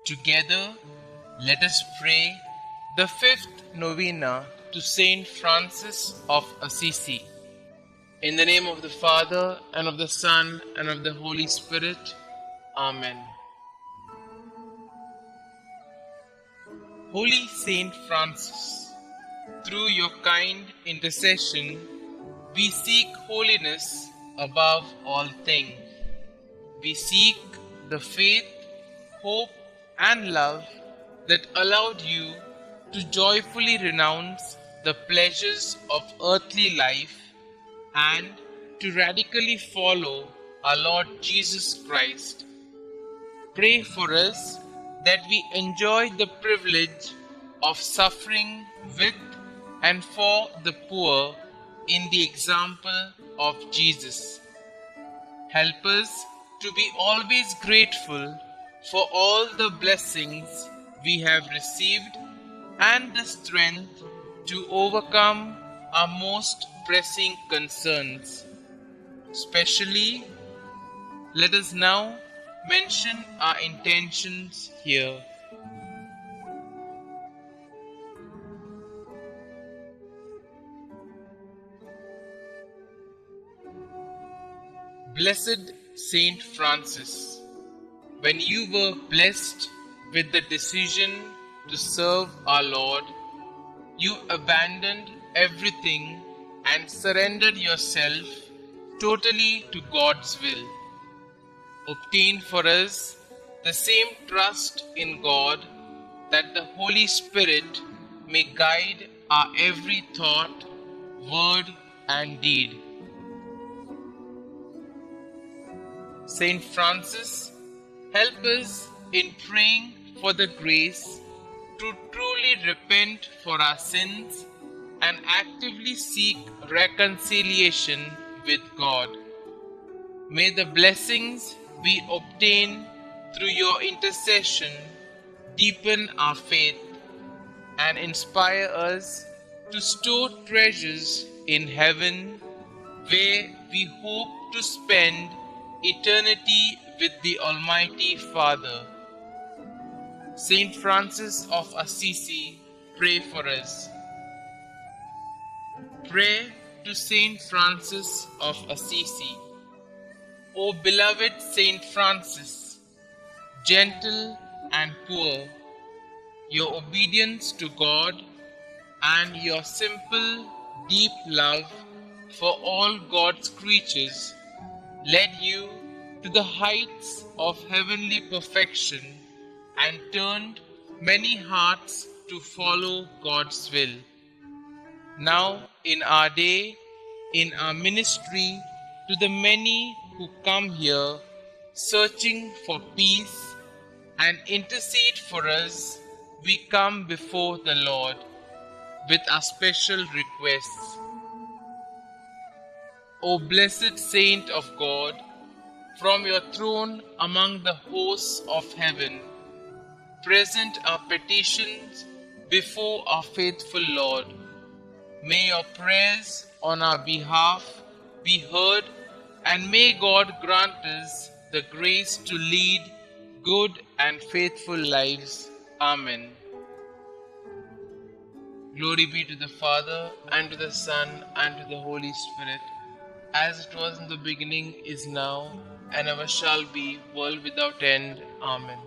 Together, let us pray the fifth Novena to St Francis of Assisi. In the name of the Father, and of the Son, and of the Holy Spirit. Amen. Holy Saint Francis, through your kind intercession, we seek holiness above all things. We seek the faith, hope, and love that allowed you to joyfully renounce the pleasures of earthly life and to radically follow our Lord Jesus Christ. Pray for us that we enjoy the privilege of suffering with and for the poor in the example of Jesus. Help us to be always grateful for all the blessings we have received and the strength to overcome our most pressing concerns. Especially, let us now mention our intentions here. Blessed Saint Francis, when you were blessed with the decision to serve our Lord, you abandoned everything and surrendered yourself totally to God's will. Obtain for us the same trust in God, that the Holy Spirit may guide our every thought, word, and deed. Saint Francis, help us in praying for the grace to truly repent for our sins and actively seek reconciliation with God. May the blessings we obtain through your intercession deepen our faith and inspire us to store treasures in heaven, where we hope to spend eternity with the Almighty Father. Saint Francis of Assisi, pray for us. Pray to Saint Francis of Assisi. O beloved Saint Francis, gentle and poor, your obedience to God and your simple, deep love for all God's creatures led you to the heights of heavenly perfection and turned many hearts to follow God's will. Now, in our day, in our ministry, to the many who come here searching for peace and intercede for us, we come before the Lord with our special requests. O blessed Saint of God, from your throne among the hosts of heaven, present our petitions before our faithful Lord. May your prayers on our behalf be heard, and may God grant us the grace to lead good and faithful lives. Amen. Glory be to the Father, and to the Son, and to the Holy Spirit, as it was in the beginning, is now, and ever shall be, world without end. Amen.